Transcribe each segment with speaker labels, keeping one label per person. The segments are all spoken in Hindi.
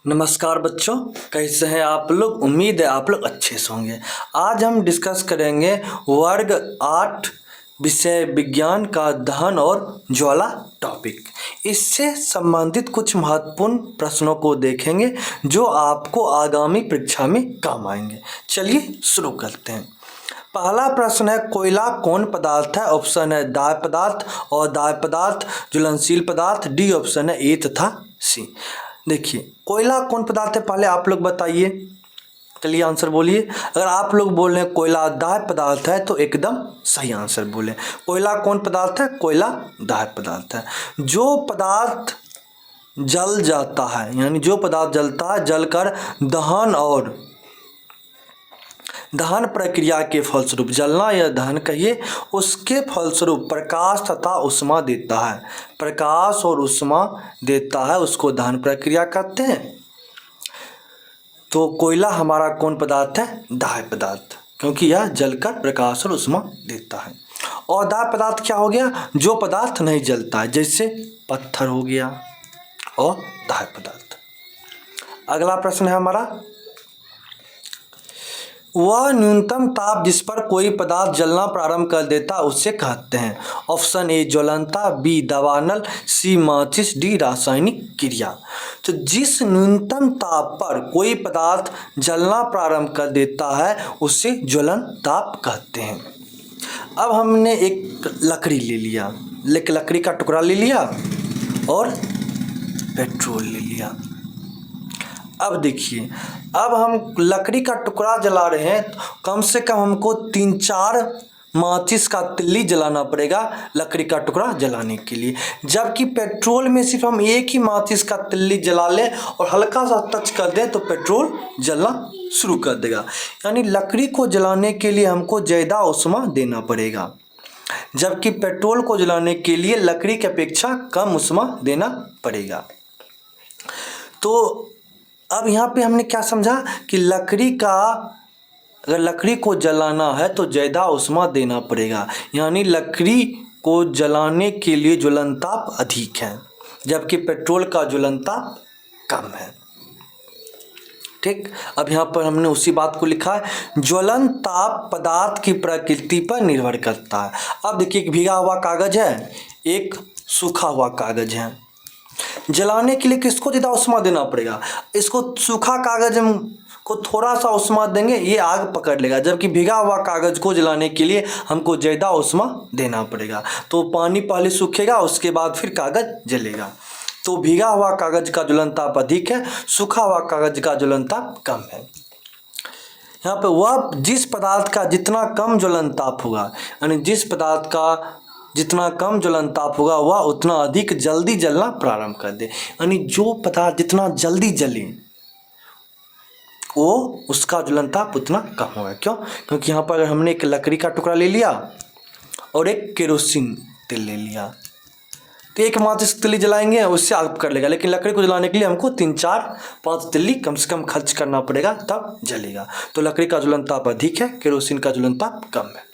Speaker 1: नमस्कार बच्चों, कैसे हैं आप लोग। उम्मीद है आप लोग अच्छे से होंगे। आज हम डिस्कस करेंगे वर्ग 8 विषय विज्ञान का दहन और ज्वाला टॉपिक। इससे संबंधित कुछ महत्वपूर्ण प्रश्नों को देखेंगे जो आपको आगामी परीक्षा में काम आएंगे। चलिए शुरू करते हैं। पहला प्रश्न है, कोयला कौन पदार्थ है। ऑप्शन है दाह्य पदार्थ और दाह्य पदार्थ, ज्वलनशील पदार्थ। डी ऑप्शन है ए तथा सी। देखिए कोयला कौन पदार्थ है, पहले आप लोग बताइए। चलिए आंसर बोलिए। अगर आप लोग बोल रहे हैं कोयला दाह्य पदार्थ है तो एकदम सही आंसर बोले। कोयला कौन पदार्थ है, कोयला दाह्य पदार्थ है। जो पदार्थ जल जाता है, यानी जो पदार्थ जलता है, जलकर दहन प्रक्रिया के फलस्वरूप, जलना या दहन कहिए, उसके फलस्वरूप प्रकाश तथा उष्मा देता है। प्रकाश और उष्मा देता है, उसको दहन प्रक्रिया कहते हैं। तो कोयला हमारा कौन पदार्थ है, दाह्य पदार्थ, क्योंकि यह जलकर प्रकाश और उष्मा देता है। और दाह्य पदार्थ क्या हो गया, जो पदार्थ नहीं जलता है, जैसे पत्थर हो गया और दाह्य पदार्थ। अगला प्रश्न है हमारा, वह न्यूनतम ताप जिस पर कोई पदार्थ जलना प्रारंभ कर देता उसे कहते हैं। ऑप्शन ए ज्वलनता, बी दावानल, सी माचिस, डी रासायनिक क्रिया। तो जिस न्यूनतम ताप पर कोई पदार्थ जलना प्रारंभ कर देता है उसे ज्वलन ताप कहते हैं। अब हमने एक लकड़ी ले लिया, लकड़ी का टुकड़ा ले लिया और पेट्रोल ले लिया। अब देखिए, अब हम लकड़ी का टुकड़ा जला रहे हैं, तो कम से कम हमको 3-4 माचिस का तिल्ली जलाना पड़ेगा लकड़ी का टुकड़ा जलाने के लिए। जबकि पेट्रोल में सिर्फ हम एक ही माचिस का तिल्ली जला लें और हल्का सा टच कर दें तो पेट्रोल जलना शुरू कर देगा। यानी लकड़ी को जलाने के लिए हमको ज़्यादा उष्मा देना पड़ेगा, जबकि पेट्रोल को जलाने के लिए लकड़ी की अपेक्षा कम उष्मा देना पड़ेगा। तो अब यहाँ पे हमने क्या समझा कि अगर लकड़ी को जलाना है तो ज़्यादा उष्मा देना पड़ेगा, यानी लकड़ी को जलाने के लिए ज्वलन ताप अधिक है, जबकि पेट्रोल का ज्वलन ताप कम है। ठीक, अब यहाँ पर हमने उसी बात को लिखा है, ज्वलन ताप पदार्थ की प्रकृति पर निर्भर करता है। अब देखिए, एक भीगा हुआ कागज़ है, एक सूखा हुआ कागज़ है। जलाने के लिए किसको ज़्यादा उष्मा देना पड़ेगा, इसको सूखा कागज़ को थोड़ा सा उष्मा देंगे ये आग पकड़ लेगा, जबकि भीगा हुआ कागज़ को जलाने के लिए हमको ज़्यादा उष्मा देना पड़ेगा। तो पानी पहले सूखेगा, उसके बाद फिर कागज़ जलेगा। तो भीगा हुआ कागज़ का ज्वलन ताप अधिक है, सूखा हुआ कागज़ का ज्वलन ताप कम है। यहाँ पे वह जिस पदार्थ का जितना कम ज्वलन ताप होगा, यानी जिस पदार्थ का जितना कम ज्वलन ताप होगा वह उतना अधिक जल्दी जलना प्रारंभ कर दे। यानी जो पदार्थ जितना जल्दी जले वो उसका ज्वलन ताप उतना कम होगा। क्यों? क्योंकि यहाँ पर हमने एक लकड़ी का टुकड़ा ले लिया और एक केरोसिन तेल ले लिया, तो एक माचिस तिल्ली जलाएंगे उससे आग कर लेगा, लेकिन लकड़ी को जलाने के लिए हमको 3-4-5 तिल्ली कम से कम खर्च करना पड़ेगा तब जलेगा। तो लकड़ी का ज्वलन ताप अधिक है, केरोसिन का ज्वलन ताप कम है।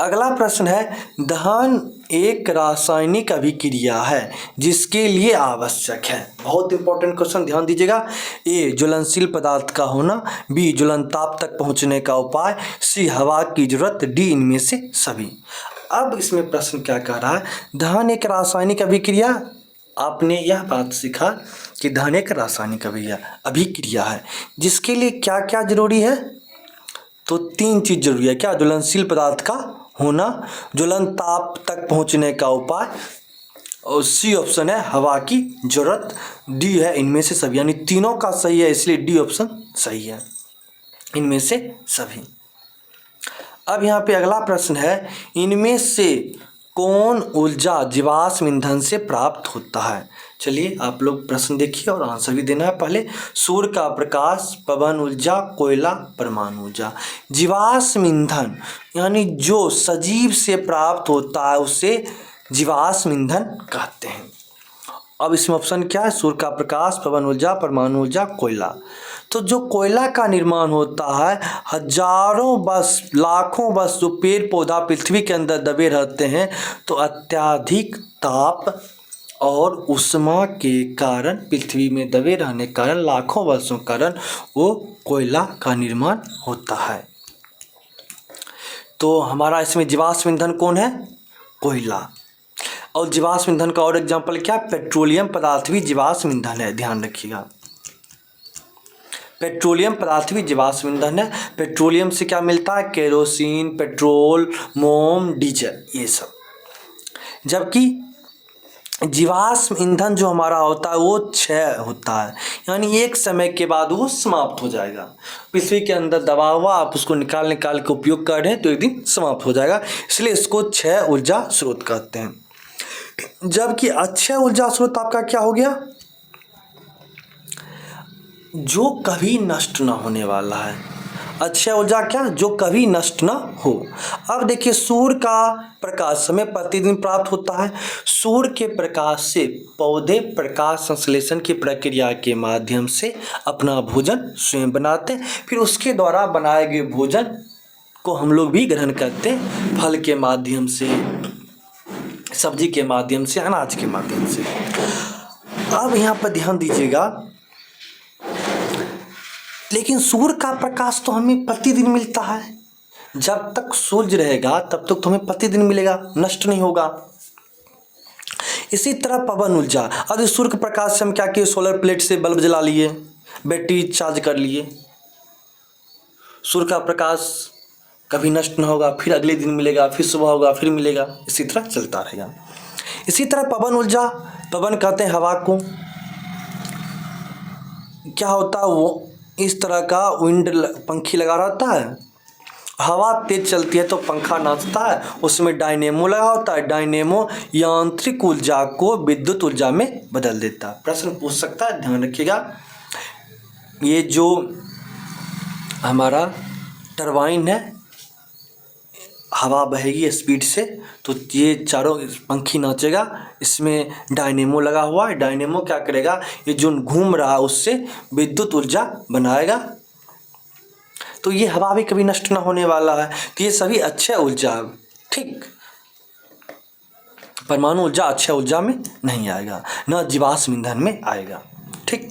Speaker 1: अगला प्रश्न है, दहन एक रासायनिक अभिक्रिया है जिसके लिए आवश्यक है। बहुत इंपॉर्टेंट क्वेश्चन, ध्यान दीजिएगा। ए ज्वलनशील पदार्थ का होना, बी ज्वलन ताप तक पहुंचने का उपाय, सी हवा की जरूरत, डी इनमें से सभी। अब इसमें प्रश्न क्या कह रहा है, दहन एक रासायनिक अभिक्रिया। आपने यह बात सीखा कि दहन एक रासायनिक अभिक्रिया है जिसके लिए क्या क्या जरूरी है, तो 3 चीज़ जरूरी है। क्या? ज्वलनशील पदार्थ का होना, ज्वलन ताप तक पहुंचने का उपाय, और सी ऑप्शन है हवा की जरूरत, डी है इनमें से सभी। यानी तीनों का सही है, इसलिए डी ऑप्शन सही है, इनमें से सभी। अब यहाँ पे अगला प्रश्न है, इनमें से कौन ऊर्जा जीवाश्म ईंधन से प्राप्त होता है। चलिए आप लोग प्रश्न देखिए और आंसर भी देना है। पहले, सूर्य का प्रकाश, पवन ऊर्जा, कोयला, परमाणु ऊर्जा। जीवाश्म ईंधन यानी जो सजीव से प्राप्त होता है उसे जीवाश्म ईंधन कहते हैं। अब इसमें ऑप्शन क्या है, सूर्य का प्रकाश, पवन ऊर्जा, परमाणु ऊर्जा, कोयला। तो जो कोयला का निर्माण होता है, हजारों वर्ष, लाखों वर्ष जो पेड़ पौधा पृथ्वी के अंदर दबे रहते हैं, तो अत्यधिक ताप और ऊष्मा के कारण, पृथ्वी में दबे रहने के कारण, लाखों वर्षों के कारण वो कोयला का निर्माण होता है। तो हमारा इसमें जीवाश्म ईंधन कौन है? कोयला। और जीवाश्म ईंधन का और एग्जाम्पल क्या? पेट्रोलियम पदार्थ भी जीवाश्म ईंधन है, ध्यान रखिएगा। पेट्रोलियम पदार्थ भी जीवाश्म ईंधन है। पेट्रोलियम से क्या मिलता है? केरोसिन, पेट्रोल, मोम, डीजल, ये सब। जबकि जीवाश्म ईंधन जो हमारा होता है वो क्षय होता है, यानी एक समय के बाद वो समाप्त हो जाएगा। पृथ्वी के अंदर दबा हुआ आप उसको निकाल के उपयोग कर रहे हैं तो एक दिन समाप्त हो जाएगा, इसलिए इसको क्षय ऊर्जा स्रोत कहते हैं। जबकि अक्षय ऊर्जा स्रोत आपका क्या हो गया? जो कभी नष्ट न होने वाला है। अक्षय ऊर्जा क्या? जो कभी नष्ट न हो। अब देखिए, सूर्य का प्रकाश हमें प्रतिदिन प्राप्त होता है। सूर्य के प्रकाश से पौधे प्रकाश संश्लेषण की प्रक्रिया के माध्यम से अपना भोजन स्वयं बनाते हैं, फिर उसके द्वारा बनाए गए भोजन को हम लोग भी ग्रहण करते हैं, फल के माध्यम से, सब्जी के माध्यम से, अनाज के माध्यम से। अब यहाँ पर ध्यान दीजिएगा, लेकिन सूर्य का प्रकाश तो हमें प्रतिदिन मिलता है। जब तक सूर्य रहेगा तब तक तो हमें प्रतिदिन मिलेगा, नष्ट नहीं होगा। इसी तरह पवन ऊर्जा, अब सूर्य के प्रकाश से हम क्या किए? सोलर प्लेट से बल्ब जला लिए, बैटरी चार्ज कर लिए। सूर्य का प्रकाश कभी नष्ट न होगा, फिर अगले दिन मिलेगा, फिर सुबह होगा, फिर मिलेगा, इसी तरह चलता रहेगा। इसी तरह पवन ऊर्जा, पवन कहते हैं हवा को। क्या होता है? वो इस तरह का विंड पंखी लगा रहता है, हवा तेज चलती है तो पंखा नाचता है, उसमें डायनेमो लगा होता है। डायनेमो यांत्रिक ऊर्जा को विद्युत ऊर्जा में बदल देता है। प्रश्न पूछ सकता है, ध्यान रखिएगा। ये जो हमारा टरबाइन है, हवा बहेगी स्पीड से तो ये चारों पंखी नाचेगा, इसमें डायनेमो लगा हुआ है। डायनेमो क्या करेगा? ये जो घूम रहा है उससे विद्युत ऊर्जा बनाएगा, तो ये हवा भी कभी नष्ट ना होने वाला है। तो ये सभी अक्षय ऊर्जा, ठीक। परमाणु ऊर्जा अक्षय ऊर्जा में नहीं आएगा, न जीवाश्म ईंधन में आएगा, ठीक।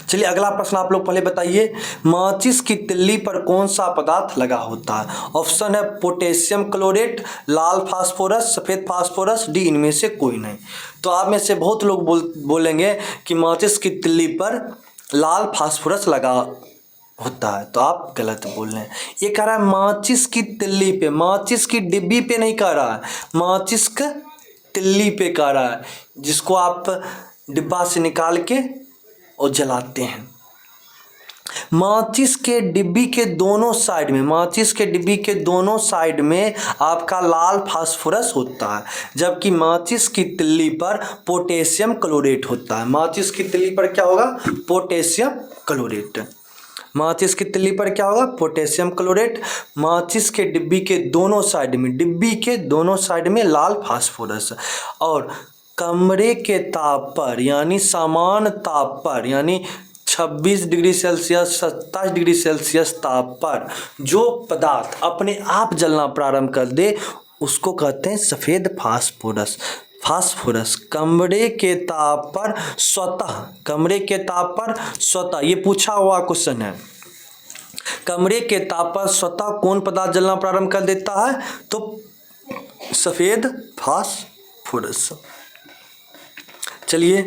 Speaker 1: चलिए अगला प्रश्न आप लोग पहले बताइए, माचिस की तिल्ली पर कौन सा पदार्थ लगा होता है? ऑप्शन है पोटेशियम क्लोरेट, लाल फास्फोरस, सफ़ेद फास्फोरस, डी इनमें से कोई नहीं। तो आप में से बहुत लोग बोलेंगे कि माचिस की तिल्ली पर लाल फास्फोरस लगा होता है, तो आप गलत बोल रहे हैं। ये कह रहा है माचिस की तिल्ली पे, माचिस की डिब्बी पे नहीं कह रहा है, माचिस के तिल्ली पे कह रहा है, जिसको आप डिब्बा से निकाल के और जलाते हैं। माचिस के डिब्बी के दोनों साइड में, माचिस के डिब्बी के दोनों साइड में आपका लाल फास्फोरस होता है, जबकि माचिस की तिल्ली पर पोटेशियम क्लोरेट होता है। माचिस की तिल्ली पर क्या होगा? Potassium chlorate. माचिस की तिल्ली पर क्या होगा? Potassium chlorate. माचिस के डिब्बी के दोनों साइड में, डिब्बी के दोनों साइड में लाल फास्फोरस। और कमरे के ताप पर, यानी समान ताप पर, यानी 26 डिग्री सेल्सियस 27 डिग्री सेल्सियस ताप पर जो पदार्थ अपने आप जलना प्रारंभ कर दे उसको कहते हैं सफ़ेद फास्फोरस। फास्फोरस कमरे के ताप पर स्वतः, कमरे के ताप पर स्वतः, ये पूछा हुआ क्वेश्चन है, कमरे के ताप पर स्वतः कौन पदार्थ जलना प्रारंभ कर देता है? तो सफ़ेद फास्फोरस। चलिए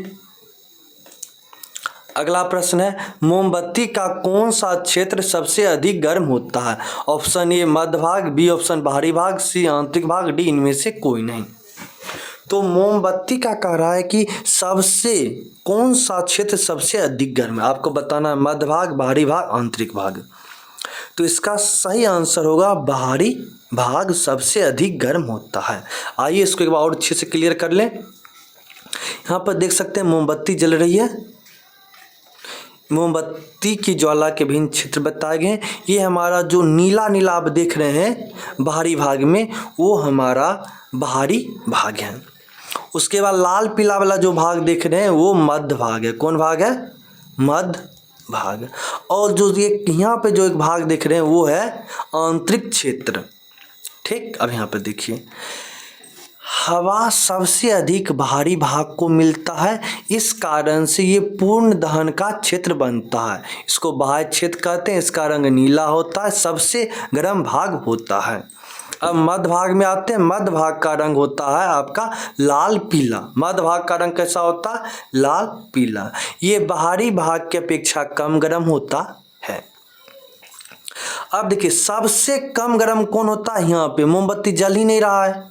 Speaker 1: अगला प्रश्न है, मोमबत्ती का कौन सा क्षेत्र सबसे अधिक गर्म होता है? ऑप्शन ए मध्य भाग, बी ऑप्शन बाहरी भाग, सी आंतरिक भाग, डी इनमें से कोई नहीं। तो मोमबत्ती का कह रहा है कि सबसे कौन सा क्षेत्र सबसे अधिक गर्म है, आपको बताना है मध्य भाग, बाहरी भाग, आंतरिक भाग। तो इसका सही आंसर होगा बाहरी भाग सबसे अधिक गर्म होता है। आइए इसको एक बार और अच्छे से क्लियर कर लें। यहाँ पर देख सकते हैं मोमबत्ती जल रही है, मोमबत्ती की ज्वाला के विभिन्न क्षेत्र बताए गए हैं। ये हमारा जो नीला नीला आप देख रहे हैं बाहरी भाग में, वो हमारा बाहरी भाग है। उसके बाद लाल पीला वाला जो भाग देख रहे हैं वो मध्य भाग है। कौन भाग है? मध्य भाग। और जो ये यहाँ पे जो एक भाग देख रहे हैं वो है आंतरिक क्षेत्र, ठीक। अब यहाँ पर देखिए, हवा सबसे अधिक भारी भाग को मिलता है, इस कारण से ये पूर्ण दहन का क्षेत्र बनता है। इसको बाह्य क्षेत्र कहते हैं। इसका रंग नीला होता है, सबसे गर्म भाग होता है। अब मध्य भाग में आते हैं। मध्य भाग का रंग होता है आपका लाल पीला। मध्य भाग का रंग कैसा होता है? लाल पीला। ये बाहरी भाग की अपेक्षा कम गर्म होता है। अब देखिए सबसे कम गर्म कौन होता है? यहाँ पे मोमबत्ती जल ही नहीं रहा है,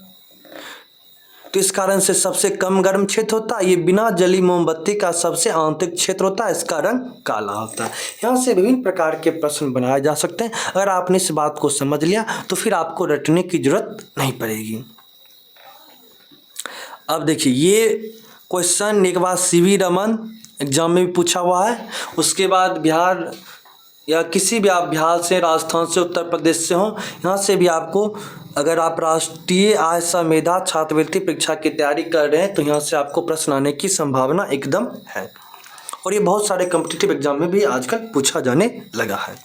Speaker 1: तो इस कारण से सबसे कम गर्म क्षेत्र होता है। ये बिना जली मोमबत्ती का सबसे आंतरिक क्षेत्र होता है, इसका रंग काला होता है। यहाँ से विभिन्न प्रकार के प्रश्न बनाए जा सकते हैं। अगर आपने इस बात को समझ लिया तो फिर आपको रटने की जरूरत नहीं पड़ेगी। अब देखिए ये क्वेश्चन एक बार सीवी रमन एग्जाम में भी पूछा हुआ है। उसके बाद बिहार या किसी भी आप बिहार से, राजस्थान से, उत्तर प्रदेश से हो, यहाँ से भी आपको, अगर आप राष्ट्रीय आय संवेदा छात्रवृत्ति परीक्षा की तैयारी कर रहे हैं तो यहाँ से आपको प्रश्न आने की संभावना एकदम है। और ये बहुत सारे कॉम्पिटिटिव एग्जाम में भी आजकल पूछा जाने लगा है।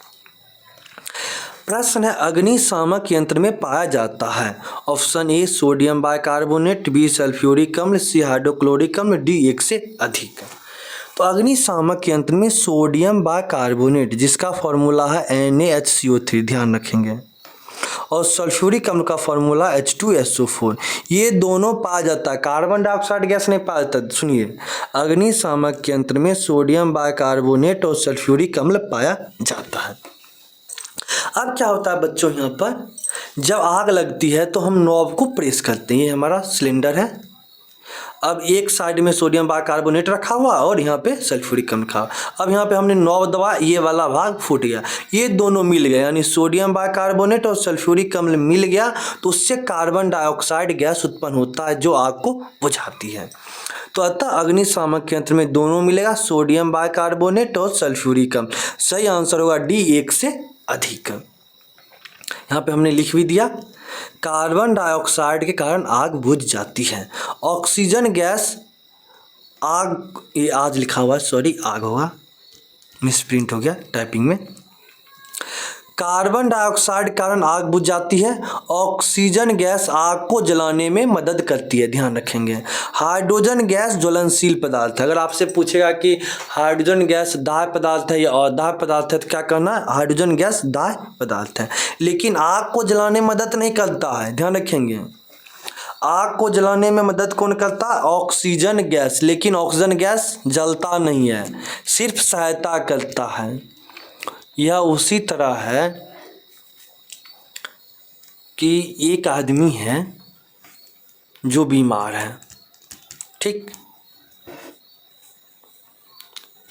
Speaker 1: प्रश्न है अग्निशामक यंत्र में पाया जाता है। Option A sodium bicarbonate, B sulphuric अम्ल, सी हाइड्रोक्लोरिक अम्ल, डी एक से अधिक। तो अग्निशामक यंत्र में सोडियम बाइकार्बोनेट जिसका फॉर्मूला है NaHCO3, ध्यान रखेंगे, और सल्फ्यूरिक अम्ल का फॉर्मूला H2SO4, ये दोनों पाया जाता है। कार्बन डाइऑक्साइड गैस नहीं पाया जाता। सुनिए, अग्निशामक यंत्र में सोडियम बाइकार्बोनेट और सल्फ्यूरिक अम्ल पाया जाता है। अब क्या होता है बच्चों, यहाँ पर जब आग लगती है तो हम नॉब को प्रेस करते हैं। ये हमारा सिलेंडर है। अब एक साइड में सोडियम बाइकार्बोनेट रखा हुआ और यहाँ पे सल्फ्यूरिक अम्ल रखा। अब यहाँ पे हमने नॉब दबाया, ये वाला भाग फूट गया, ये दोनों मिल गए, यानी सोडियम बाइकार्बोनेट और सल्फ्यूरिक अम्ल मिल गया, तो उससे कार्बन डाइऑक्साइड गैस उत्पन्न होता है जो आग को बुझाती है। तो अतः अग्निशामक यंत्र में दोनों मिलेगा, सोडियम बाइकार्बोनेट और सल्फ्यूरिक अम्ल। सही आंसर होगा डी एक से अधिक। यहाँ पे हमने लिख भी दिया, कार्बन डाइऑक्साइड के कारण आग बुझ जाती है। ऑक्सीजन गैस आग, ये आज लिखा हुआ है, सॉरी आग होगा, मिसप्रिंट हो गया टाइपिंग में। कार्बन डाइऑक्साइड के कारण आग बुझ जाती है। ऑक्सीजन गैस आग को जलाने में मदद करती है, ध्यान रखेंगे। हाइड्रोजन गैस ज्वलनशील पदार्थ है। अगर आपसे पूछेगा कि हाइड्रोजन गैस दाह्य पदार्थ है या अदाह्य पदार्थ है तो क्या करना है? हाइड्रोजन गैस दाह्य पदार्थ है, लेकिन आग को जलाने में मदद नहीं करता है, ध्यान रखेंगे। आग को जलाने में मदद कौन करता है? ऑक्सीजन गैस, लेकिन ऑक्सीजन गैस जलता नहीं है, सिर्फ सहायता करता है। यह उसी तरह है कि एक आदमी है जो बीमार है, ठीक,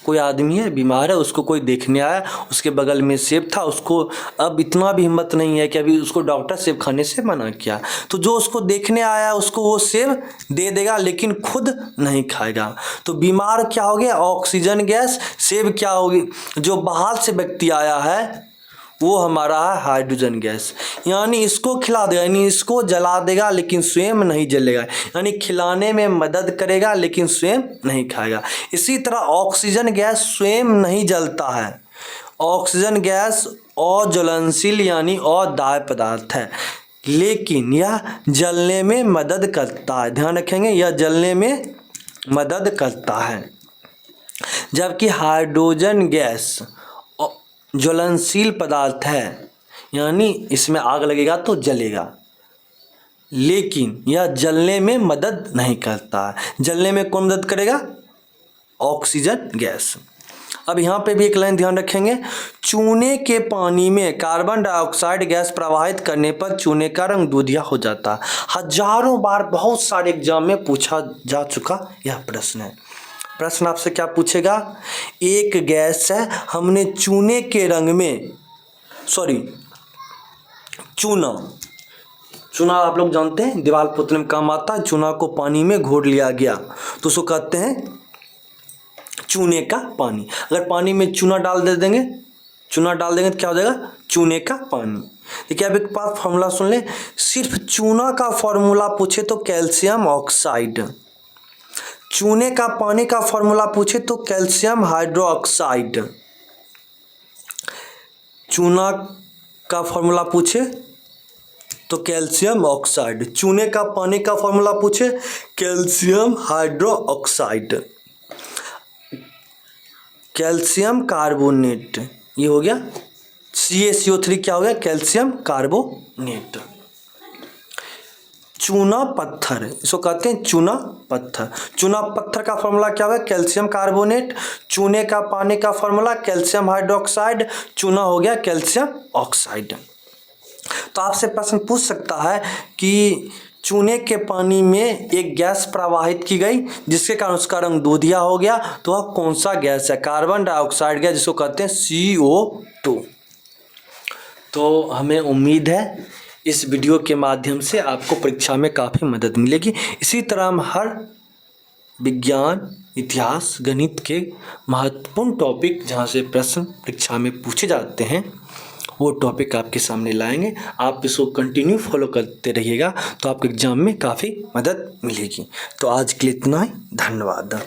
Speaker 1: कोई आदमी है बीमार है, उसको कोई देखने आया, उसके बगल में सेब था, उसको अब इतना भी हिम्मत नहीं है कि अभी उसको डॉक्टर सेब खाने से मना किया, तो जो उसको देखने आया उसको वो सेब दे देगा लेकिन खुद नहीं खाएगा। तो बीमार क्या हो गया? Oxygen gas. सेब क्या होगी? जो बाहर से व्यक्ति आया है वो हमारा है हाइड्रोजन गैस, यानी इसको खिला देगा, यानी इसको जला देगा लेकिन स्वयं नहीं जलेगा, यानी खिलाने में मदद करेगा लेकिन स्वयं नहीं खाएगा। इसी तरह ऑक्सीजन गैस स्वयं नहीं जलता है। ऑक्सीजन गैस अज्वलनशील यानी अदाह्य पदार्थ है, लेकिन यह जलने में मदद करता है, ध्यान रखेंगे, यह जलने में मदद करता है। जबकि हाइड्रोजन गैस ज्वलनशील पदार्थ है, यानी इसमें आग लगेगा तो जलेगा, लेकिन यह जलने में मदद नहीं करता है। जलने में कौन मदद करेगा? Oxygen gas. अब यहाँ पे भी एक लाइन ध्यान रखेंगे, चूने के पानी में कार्बन डाइऑक्साइड गैस प्रवाहित करने पर चूने का रंग दूधिया हो जाता है। हजारों बार बहुत सारे एग्जाम में पूछा जा चुका यह प्रश्न है। प्रश्न आपसे क्या पूछेगा? एक गैस है, हमने चूने के रंग में, चूना आप लोग जानते हैं दीवार पोतने में काम आता है। चूना को पानी में घोल लिया गया तो उसको कहते हैं चूने का पानी। अगर पानी में चूना डाल देंगे तो क्या हो जाएगा? चूने का पानी। देखिए अब एक बार फॉर्मूला सुन ले, सिर्फ चूना का फॉर्मूला पूछे तो कैल्शियम ऑक्साइड, चूने का पानी का फॉर्मूला पूछे तो कैल्शियम हाइड्रोक्साइड, चूना का फॉर्मूला पूछे तो कैल्शियम ऑक्साइड। चूने का पानी का फॉर्मूला पूछे, कैल्शियम हाइड्रोक्साइड। कैल्शियम कार्बोनेट, ये हो गया CaCO3, क्या हो गया, कैल्शियम कार्बोनेट। चूना पत्थर, इसको कहते हैं चूना पत्थर। चूना पत्थर का फॉर्मूला क्या होगा, कैल्शियम कार्बोनेट। चूने का पानी का फॉर्मूला कैल्शियम हाइड्रोक्साइड। चूना हो गया कैल्शियम ऑक्साइड। तो आपसे प्रश्न पूछ सकता है कि चूने के पानी में एक गैस प्रवाहित की गई जिसके कारण उसका रंग दूधिया हो गया, तो वह कौन सा गैस है, कार्बन डाइऑक्साइड गैस, जिसको कहते हैं CO2। तो हमें उम्मीद है इस वीडियो के माध्यम से आपको परीक्षा में काफ़ी मदद मिलेगी। इसी तरह हम हर विज्ञान, इतिहास, गणित के महत्वपूर्ण टॉपिक जहाँ से प्रश्न परीक्षा में पूछे जाते हैं वो टॉपिक आपके सामने लाएंगे। आप इसको कंटिन्यू फॉलो करते रहिएगा तो आपके एग्जाम में काफ़ी मदद मिलेगी। तो आज के लिए इतना ही, धन्यवाद।